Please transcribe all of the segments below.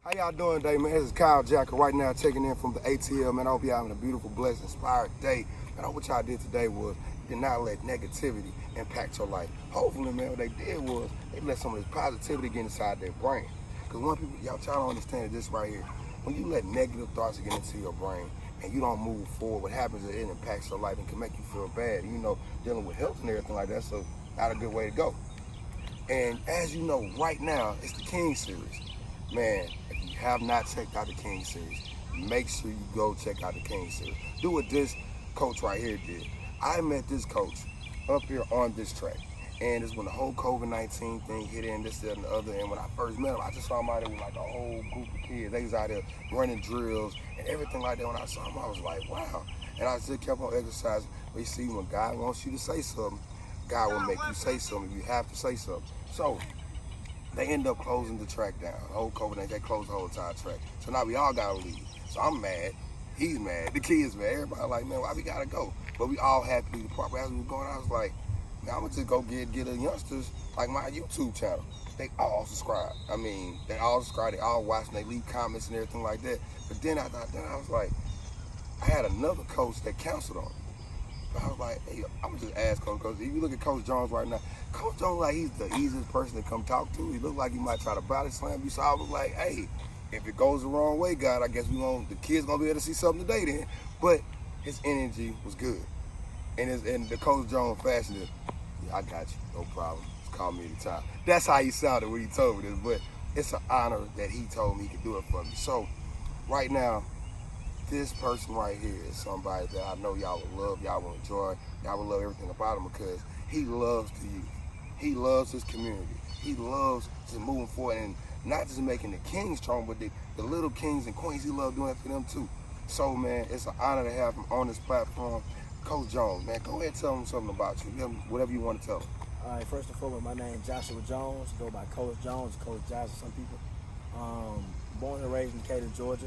How y'all doing today, man? This is Jacko right now checking in from the ATL, man. I hope y'all having a beautiful, blessed, inspired day. And I hope what y'all did today was did not let negativity impact your life. Hopefully, man, what they did was they let some of this positivity get inside their brain. Because one people, y'all don't understand this right here. When you let negative thoughts get into your brain and you don't move forward, what happens is it impacts your life and can make you feel bad. You know, dealing with health and everything like that, so not a good way to go. And as you know, right now, it's the King Series. Man, if you have not checked out the King Series, make sure you go check out the King Series. Do what this coach right here did. I met this coach up here on this track. And it's when the whole COVID-19 thing hit in, this, that, and the other. And when I first met him, I just saw him out there with like a whole group of kids. They was out there running drills and everything like that. When I saw him, I was like, wow. And I just kept on exercising. But you see, when God wants you to say something, God will make you say something. You have to say something. So they end up closing the track down. The whole COVID-19, they closed the whole entire track. So now we all gotta leave. So I'm mad, he's mad, the kids mad, everybody like, man, why we gotta go? But we all had to leave the park. But as we were going, I was like, man, I'm gonna just go get the youngsters, like my YouTube channel. They all subscribe. I mean, they all subscribe, they all watch, and they leave comments and everything like that. But then I was like, I had another coach that counseled on me. I was like, hey, I'm gonna just ask Coach, because if you look at Coach Jones right now, Coach Jones, like, he's the easiest person to come talk to. He looked like he might try to body slam you. So I was like, hey, if it goes the wrong way, God, I guess the kids gonna be able to see something today then. But his energy was good. And the Coach Jones fashion is, yeah, I got you, no problem. Just call me anytime. That's how he sounded when he told me this, but it's an honor that he told me he could do it for me. So right now, this person right here is somebody that I know y'all will love, y'all will enjoy, y'all will love everything about him because he loves the youth. He loves his community. He loves just moving forward and not just making the kings strong, but the little kings and queens, he loves doing it for them too. So, man, it's an honor to have him on this platform. Coach Jones, man, go ahead and tell him something about you, whatever you want to tell him. All right, first and foremost, my name is Joshua Jones. Go by Coach Jones, Coach Josh to some people. Born and raised in Decatur, Georgia.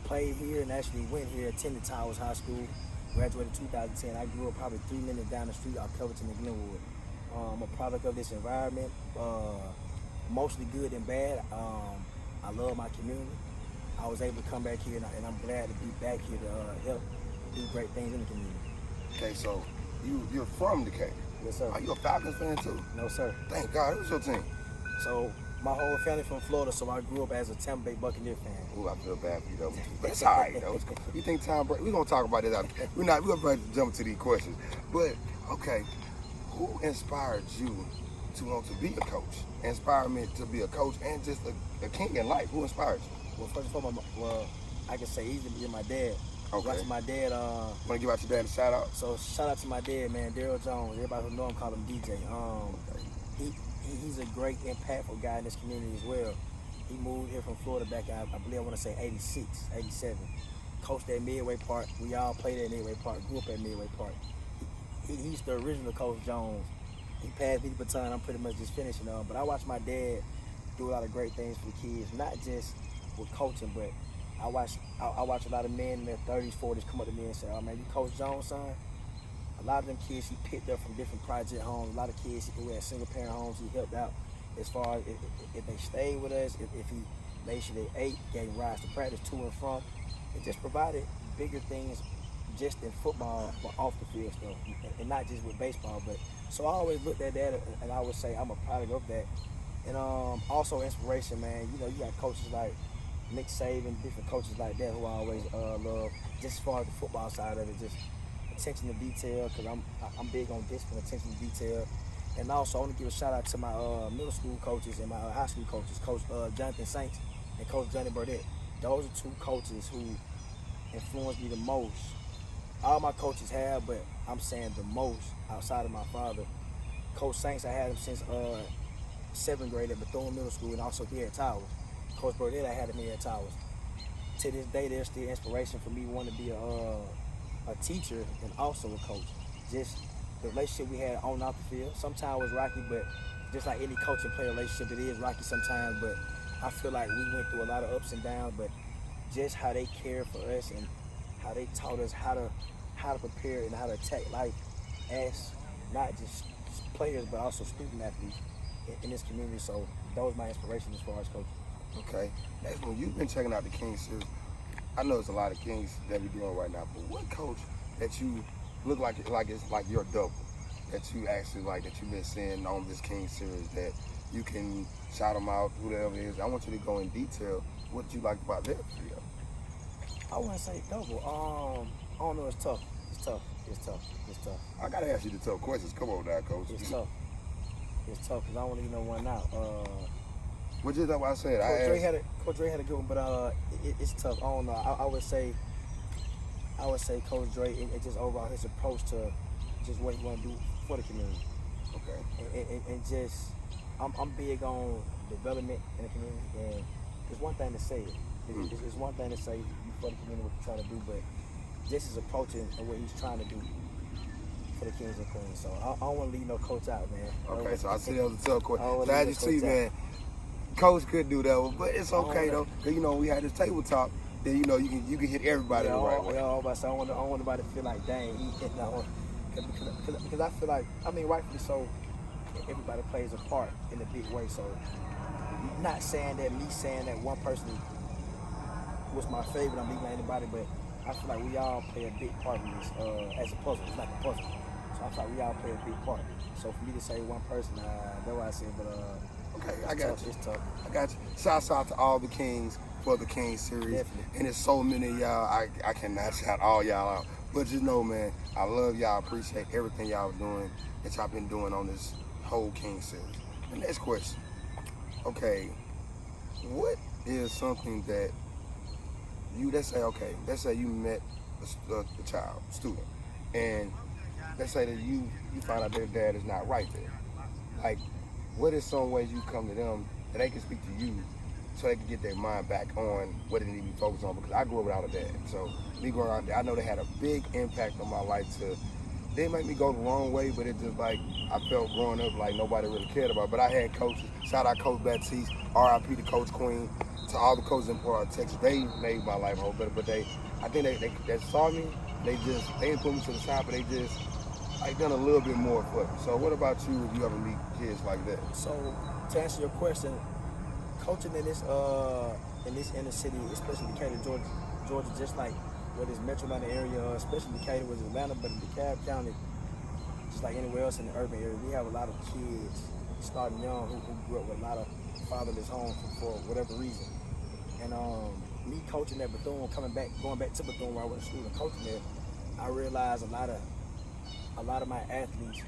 Played here and actually went here, attended Towers High School, graduated 2010. I grew up probably 3 minutes down the street off Covington and Glenwood. I'm a product of this environment, mostly good and bad. I love my community. I was able to come back here and I'm glad to be back here to help do great things in the community. Okay, so you're from Decatur. Yes, sir. Are you a Falcons fan too? No, sir. Thank God. Who's your team? So my whole family from Florida, so I grew up as a Tampa Bay Buccaneer fan. Ooh, I feel bad for you though. But it's all right though. You think Tom Brady? We're gonna talk about this. We're gonna jump into these questions. But okay, who inspired you to want to be a coach? Inspired me to be a coach and just a king in life. Who inspired you? Well, first of all, I can say easily my dad. Okay. Watching my dad. Want to give out your dad a shout out? So shout out to my dad, man, Daryl Jones. Everybody who know him call him DJ. He's a great, impactful guy in this community as well. He moved here from Florida back, I believe I want to say 86, 87. Coached at Midway Park. We all played at Midway Park, grew up at Midway Park. He's the original Coach Jones. He passed me the baton, I'm pretty much just finishing up. But I watched my dad do a lot of great things for the kids, not just with coaching, but I watch a lot of men in their 30s, 40s come up to me and say, oh man, you Coach Jones' son? A lot of them kids he picked up from different project homes. A lot of kids who had single parent homes he helped out as far as if they stayed with us, if he made sure they ate, gave rides to practice to and from. It just provided bigger things just in football, but off the field stuff, and not just with baseball. But so I always looked at that and I would say I'm a product of that. And also inspiration, man. You know, you got coaches like Nick Saban, different coaches like that who I always love. Just as far as the football side of it, just attention to detail, because I'm big on discipline, attention to detail. And also, I want to give a shout out to my middle school coaches and my high school coaches, Coach Jonathan Saints and Coach Johnny Burdett. Those are two coaches who influenced me the most. All my coaches have, but I'm saying the most outside of my father. Coach Saints, I had him since 7th grade at Bethune Middle School and also here at Towers. Coach Burdett, I had him here at Towers. To this day, there's still inspiration for me wanting to be a teacher and also a coach. Just the relationship we had on and off the field. Sometimes it was rocky, but just like any coach and player relationship, it is rocky sometimes. But I feel like we went through a lot of ups and downs, but just how they cared for us and how they taught us how to prepare and how to attack life as not just players, but also student athletes in this community. So that was my inspiration as far as coaching. Okay. Next one, you've been checking out the King series. I know it's a lot of Kings that we're doing right now, but what coach that you look like it's like your double that you actually like that you've been seeing on this King series that you can shout them out, whoever it is. I want you to go in detail what you like about their video. I wouldn't say double. I don't know. It's tough. It's tough. It's tough. It's tough. I gotta ask you the tough questions. Come on now, coach. It's tough. It's tough because I don't want to get no one out. Which is what I said. Coach Dre had a good one, but it's tough. I don't know. I would say Coach Dre. It's just overall his approach to just what he want to do for the community. Okay. And just I'm big on development in the community, and it's one thing to say it. It's one thing to say you for the community what you're trying to do, but this is approaching and what he's trying to do for the Kings and Queens. So I don't want to leave no coach out, man. Okay, so I see that was a tough question. Glad you see, man. Coach could do that one, but it's okay though, cause we had this tabletop. Then you can hit everybody the right way. I don't want nobody to feel like dang he hit that one, because I feel like rightfully so. Everybody plays a part in a big way. So not saying that one person was my favorite. I'm leaving anybody, but I feel like we all play a big part in this as a puzzle. It's like a puzzle. So I feel like we all play a big part. So for me to say one person, that's what I said. But okay, I got you. It's tough. I got you. Shouts out to all the Kings for the King series. Definitely. And there's so many of y'all. I cannot shout all y'all out. But just know, man, I love y'all. Appreciate everything y'all doing that y'all been doing on this whole King series. The next question. Okay, what is something that let's say you met a child, student, and let's say that you find out their dad is not right there. Like, what is some ways you come to them that they can speak to you so they can get their mind back on what they need to be focused on? Because I grew up without a dad. So me growing out there, I know they had a big impact on my life they make me go the wrong way, but it just like, I felt growing up like nobody really cared about. But I had coaches, shout out Coach Baptiste, RIP to Coach Queen, to all the coaches in Port Texas. They made my life a whole better, but I think they saw me, they didn't put me to the side, but they just done a little bit more for me. So what about you if you ever meet kids like that? So to answer your question, coaching in this inner city, especially Decatur, Georgia, just like what is Metro Atlanta area, especially Decatur was Atlanta, but in DeKalb County, just like anywhere else in the urban area, we have a lot of kids starting young who grew up with a lot of fatherless homes for whatever reason. And me coaching at Bethune, going back to Bethune where I went to school and coaching there, I realized a lot of my athletes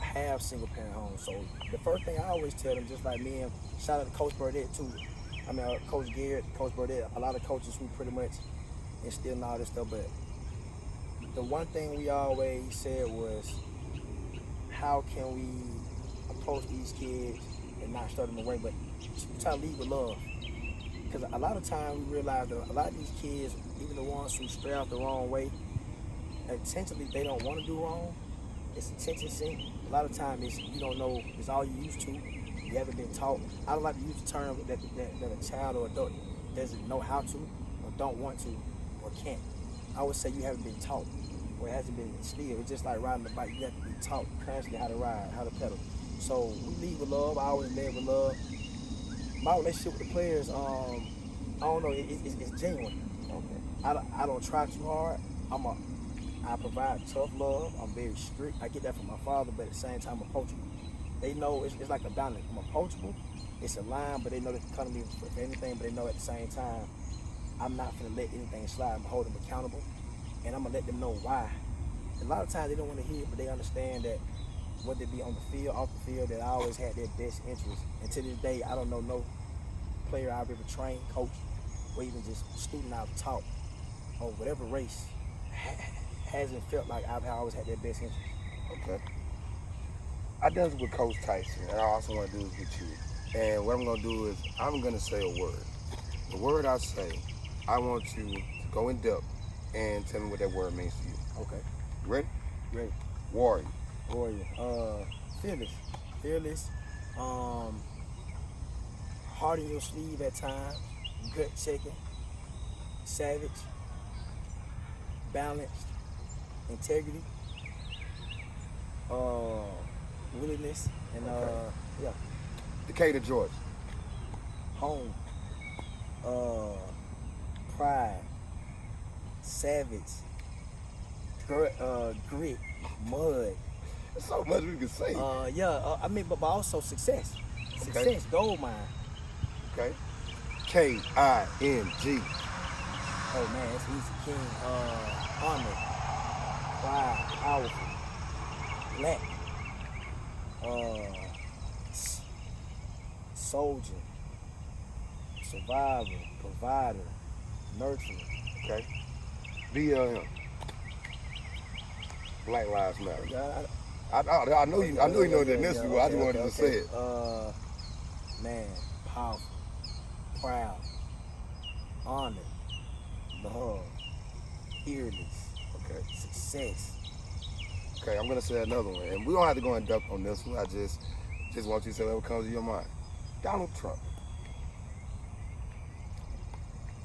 have single parent homes. So the first thing I always tell them, just like me, and shout out to Coach Burdett too. Coach Garrett, Coach Burdett, a lot of coaches who pretty much instilling all this stuff. But the one thing we always said was, how can we approach these kids and not start them away, but try to lead with love? Because a lot of times we realize that a lot of these kids, even the ones who stray out the wrong way, intentionally they don't want to do wrong. It's attention seeking. A lot of times you don't know, it's all you used to. You haven't been taught. I don't like to use the term that a child or adult doesn't know how to, or don't want to, or can't. I would say you haven't been taught, or it hasn't been instilled. It's just like riding a bike. You have to be taught constantly how to ride, how to pedal. So we lead with love. I always led with love. My relationship with the players, I don't know, it's genuine. Okay. I don't try too hard. I provide tough love. I'm very strict. I get that from my father, but at the same time, I'm approachable. They know it's like a balance. I'm approachable. It's a line, but they know they can come to me for anything, but they know at the same time, I'm not going to let anything slide. I'm going to hold them accountable, and I'm going to let them know why. A lot of times they don't want to hear it, but they understand that whether it be on the field, off the field, that I always had their best interest. And to this day, I don't know no player I've ever trained, coached, or even just student I've taught on whatever race hasn't felt like I've always had their best interest. Okay. I done this with Coach Tyson, and I also want to do this with you. And what I'm going to do is I'm going to say a word. The word I say, I want you to go in depth and tell me what that word means to you. Okay. Ready? Ready. Warrior. Fearless. Hard in your sleeve at times. Gut checking. Savage. Balanced. Integrity. Willingness. And okay. yeah. Decatur, Georgia. home, pride, savage, grit, mud. There's so much we can say. I mean, but also success. Success, Okay. gold mine. Okay. K-I-N-G. Oh man, it's easy. King, honor, pride, powerful, black, soldier, survivor, provider, nurturer. Okay. BLM. Black Lives Matter. Yeah, I know you. I know you know that this one. I just wanted to say it. Man, powerful, proud, honored, love, fearless, Okay. success. Okay. I'm gonna say another one, and we don't have to go in depth on this one. I just want you to say whatever comes to your mind. Donald Trump.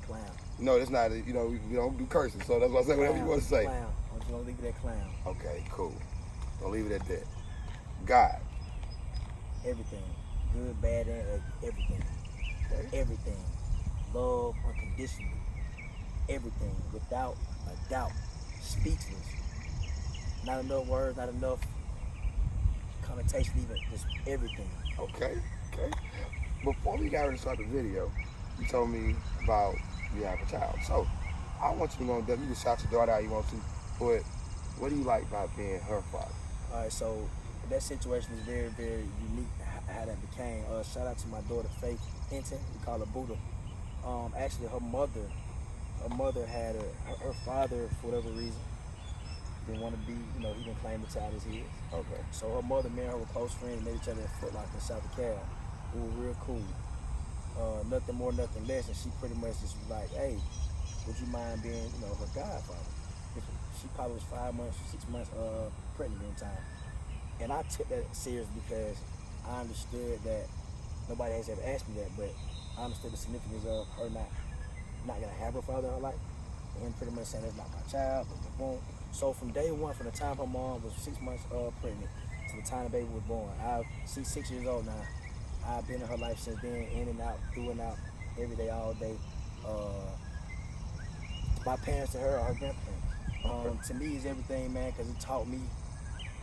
Clown. No, it's not. You know, we don't do cursing, so that's why I say whatever you want to say. Clown. I'm just gonna leave it at clown. Okay. Cool. Don't leave it at that. God. Everything, good, bad, and everything. Okay. Everything. Love unconditionally. Everything, without a doubt. Speechless. Not enough words, not enough connotation, even just everything. Okay. Okay. Before we got ready to start the video, you told me about you have a child. So I want you to go in depth. You can shout your daughter out you want to, but what do you like about being her father? All right, so that situation is very, very unique. How that became. Shout out to my daughter Faith Hinton. We call her Buddha. Actually, her mother had her father, for whatever reason, didn't want to be. You know, he didn't claim the child as his. Okay. So her mother, me and her were close friends. Met each other at Foot Locker in South Decatur. We were real cool. Nothing more, nothing less. And she pretty much just was like, "Hey, would you mind being, you know, her godfather?" She probably was 5 months, 6 months pregnant at the time. And I took that serious because I understood that nobody has ever asked me that, but I understood the significance of her not gonna have her father in her life, and him pretty much saying that's not my child. Boom. So from day one, from the time her mom was 6 months pregnant to the time the baby was born, she's 6 years old now. I've been in her life since then, in and out, through and out, every day, all day. My parents to her are her grandparents. To me, is everything, man, because it taught me.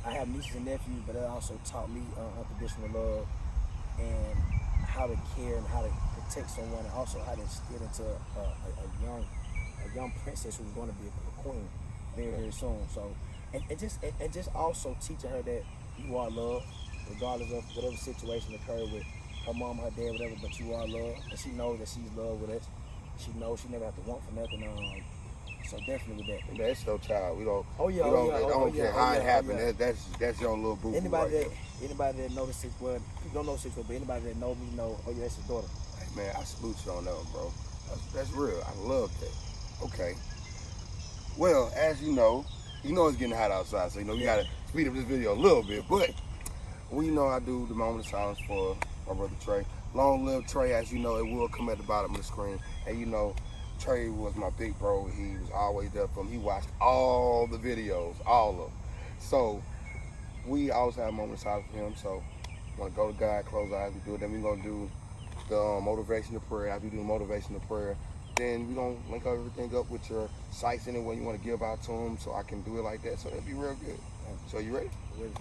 I have nieces and nephews, but it also taught me unconditional love and how to care and how to protect someone, and also how to instill into a young princess who's going to be a queen very, very soon. So, and just also teaching her that you are loved, regardless of whatever situation occurred with her mom, her dad, whatever. But you are loved, and she knows that she's loved with us. She knows she never have to want for nothing. So definitely with that. That's your child. We don't. Oh yeah, we don't care how it happened. Yeah. That's your little boo. Anybody that know the six word, don't know six word, but anybody that know me know. Oh yeah, that's his daughter. Hey man, I salute you on that one, bro. That's real. I love that. Okay. Well, as you know it's getting hot outside, so you gotta speed up this video a little bit. But I do the moment of silence for my brother Trey. Long live Trey. As you know, it will come at the bottom of the screen, and Trey was my big bro. He was always there for me. He watched all the videos, all of them. So we always have a moment of silence for him. So I want to go to God, close our eyes, we do it. Then we're going to do the motivational prayer. After we do the motivational prayer, then we're going to link everything up with your sites anyway you want to give out to them, so I can do it like that. So that'll be real good. So you ready? Ready.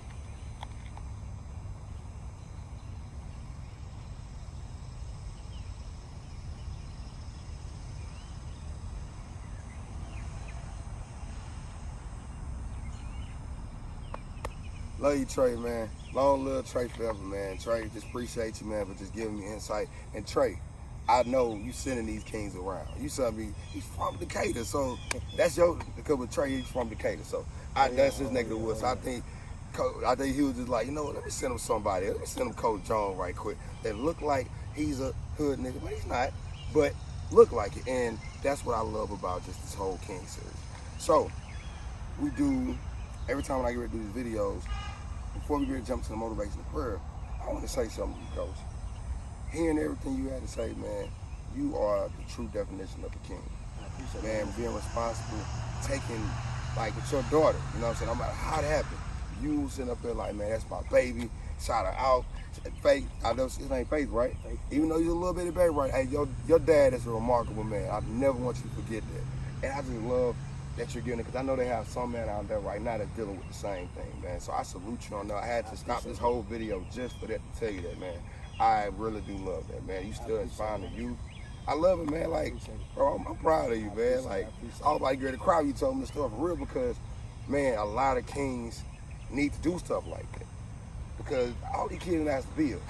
Love you, Trey, man. Long live Trey forever, man. Trey, just appreciate you, man, for just giving me insight. And Trey, I know you sending these kings around. You send me, he's from Decatur, so that's because with Trey, he's from Decatur, so that's his neck of the woods. So I think he was just like, let me send him somebody. Let me send him Coach John right quick. That look like he's a hood nigga, but he's not. But look like it, and that's what I love about just this whole King series. So we do every time when I get ready to do these videos. Before we get to jump to the motivational prayer, I want to say something to you, Coach. Hearing everything you had to say, man, you are the true definition of a king. Man, being responsible, taking, like with your daughter, you know what I'm saying? I'm like, how it happened. you sitting up there like, man, that's my baby. Shout her out. Faith, I know his name Faith, right? Faith. Even though you're a little bitty baby, right? Hey, your dad is a remarkable man. I never want you to forget that. And I just love that you're giving it, because I know they have some man out there right now that's dealing with the same thing, man. So I salute you on that. I had to stop this whole video just for that, to tell you that, man. I really do love that, man. You still inspiring the youth. I love it, man. Like, bro, I'm proud of you, man. Like, I was like, to cry when you told me the story for real, because, man, a lot of kings need to do stuff like that. Because all these kids has to build.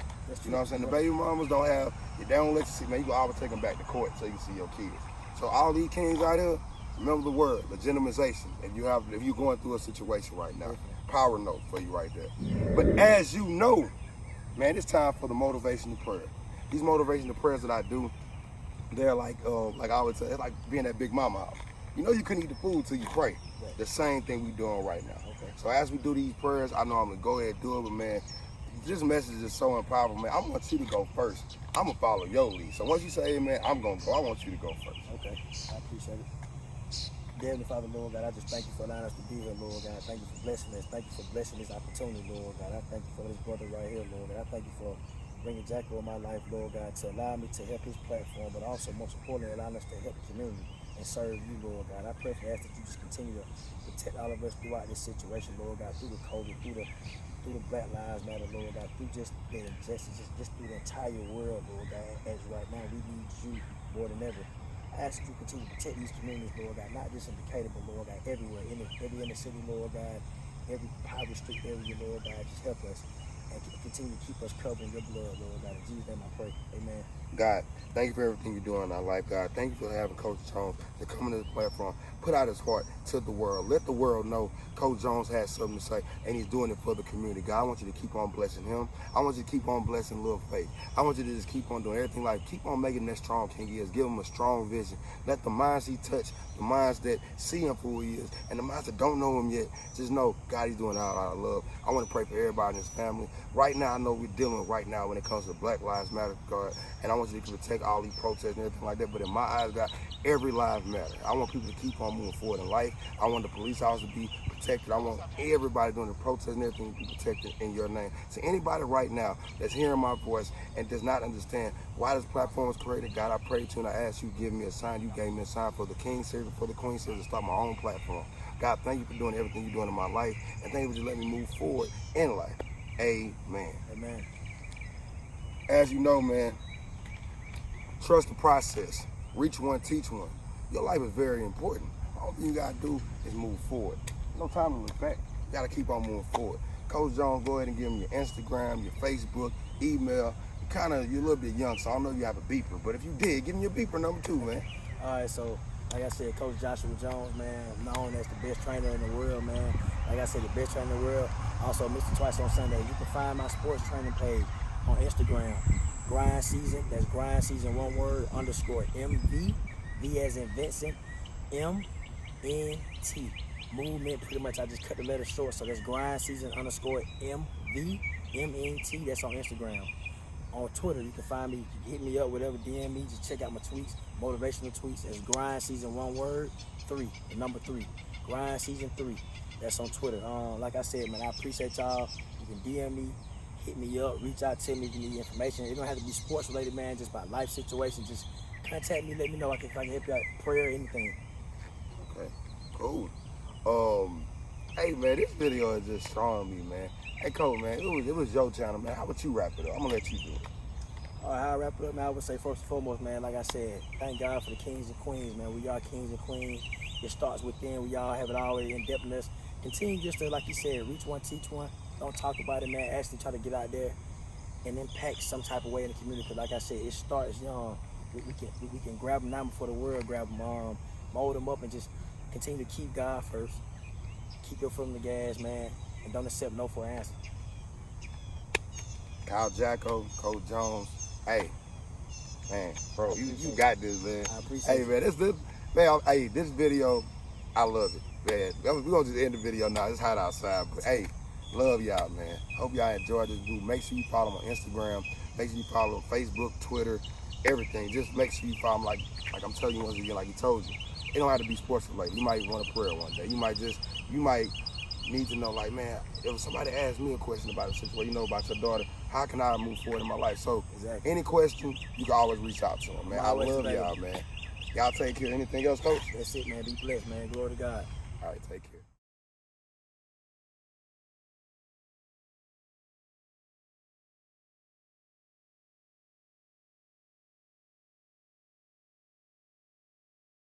You know what I'm saying? The baby mamas don't have, if they don't let you see, man, you can always take them back to court so you can see your kids. So all these kings out here, remember the word, legitimization. If you're going through a situation right now, power note for you right there. But as you know, man, it's time for the motivational prayer. These motivational prayers that I do, they're like I always say, it's like being at Big Mama house. You know you couldn't eat the food till you pray. The same thing we doing right now. So as we do these prayers, I know I'm gonna go ahead and do it, but man, this message is so empowering, man. I want you to go first. I'm gonna follow your lead. So once you say, hey, man, I'm gonna go, I want you to go first. Okay, I appreciate it. Dear Heavenly Father, Lord God, I just thank you for allowing us to be here, Lord God. Thank you for blessing us. Thank you for blessing this opportunity, Lord God. I thank you for this brother right here, Lord God. I thank you for bringing Jacko in my life, Lord God, to allow me to help his platform, but also, most importantly, allowing us to help the community and serve you, Lord God. I pray for that you just continue to protect all of us throughout this situation, Lord God, through the COVID, through the Black Lives Matter, Lord God, through just the injustice, just through the entire world, Lord God. As right now, we need you more than ever. I ask that you continue to protect these communities, Lord God, not just in Decatur, but Lord God, everywhere, every inner city, Lord God, every poverty street area, Lord God, just help us and continue to keep us covered in your blood, Lord God. In Jesus' name I pray, amen. God, thank you for everything you're doing in our life, God. Thank you for having Coach Jones to come into the platform, put out his heart to the world. Let the world know Coach Jones has something to say, and he's doing it for the community. God, I want you to keep on blessing him. I want you to keep on blessing Lil Faith. I want you to just keep on doing everything, like keep on making that strong king he is. Give him a strong vision. Let the minds he touch, the minds that see him for who he is, and the minds that don't know him yet, just know, God, he's doing it out of love. I want to pray for everybody in his family. Right now, I know we're dealing with right now when it comes to Black Lives Matter, God, and I want you to protect all these protests and everything like that, but in my eyes, God, every life matters. I want people to keep on moving forward in life. I want the police officers to be protected. I want everybody doing the protests and everything to be protected in your name. So anybody right now that's hearing my voice and does not understand why this platform was created, God, I pray to you and I ask you to give me a sign. You gave me a sign for the King Series, for the Queen Series, to start my own platform. God, thank you for doing everything you're doing in my life, and thank you for just letting me move forward in life. Amen. Amen. As you know, man, trust the process. Reach one, teach one. Your life is very important. All you gotta do is move forward. No time to look back. You gotta keep on moving forward. Coach Jones, go ahead and give him your Instagram, your Facebook, email. You're a little bit young, so I don't know if you have a beeper, but if you did, give me your beeper number 2, man. All right, so like I said, Coach Joshua Jones, man, known as the best trainer in the world, man. Like I said, the best trainer in the world. Also, Mr. Twice on Sunday. You can find my sports training page on Instagram. Grind Season, that's Grind Season, one word, _MV, V as in Vincent, MNT. Movement, pretty much, I just cut the letter short, so that's Grind Season _MV, MNT, that's on Instagram. On Twitter, you can find me, you can hit me up, whatever, DM me, just check out my tweets, motivational tweets. It's Grind Season, one word, 3, the number 3. Grind Season 3, that's on Twitter. Like I said, man, I appreciate y'all. You can DM me, hit me up, reach out to me if you need information. It don't have to be sports related, man, just about life situations. Just contact me, let me know if I can help you out, prayer, anything. Okay, cool. Hey man, this video is just showing me, man. Hey Cole, man, it was your channel, man. How about you wrap it up? I'm gonna let you do it. All right, how I wrap it up, man, I would say first and foremost, man, like I said, thank God for the kings and queens, man. We are kings and queens. It starts within. We all have it already in depth in us. Continue just to, like you said, reach one, teach one. Don't talk about it, man. Actually try to get out there and impact some type of way in the community. Because like I said, it starts young. We can grab them now before the world grab them. Mold them up and just continue to keep God first. Keep your foot on the gas, man. And don't accept no for an answer. Kyle Jacko, Coach Jones. Hey, man, bro, you got this, man. I appreciate it. Hey, man, this video, I love it, man. We're gonna just end the video now. It's hot outside, but hey, love y'all, man. Hope y'all enjoyed this dude. Make sure you follow him on Instagram. Make sure you follow him on Facebook, Twitter, everything. Just make sure you follow him like I'm telling you once again, like he told you. It don't have to be sports related. You might want a prayer one day. You might need to know, like, man, if somebody asks me a question about a situation, about your daughter, how can I move forward in my life? So, Exactly. any question, you can always reach out to them, man. I Always love available. y'all, man. Y'all take care. Anything else, Coach? That's it, man. Be blessed, man. Glory to God. All right, take care.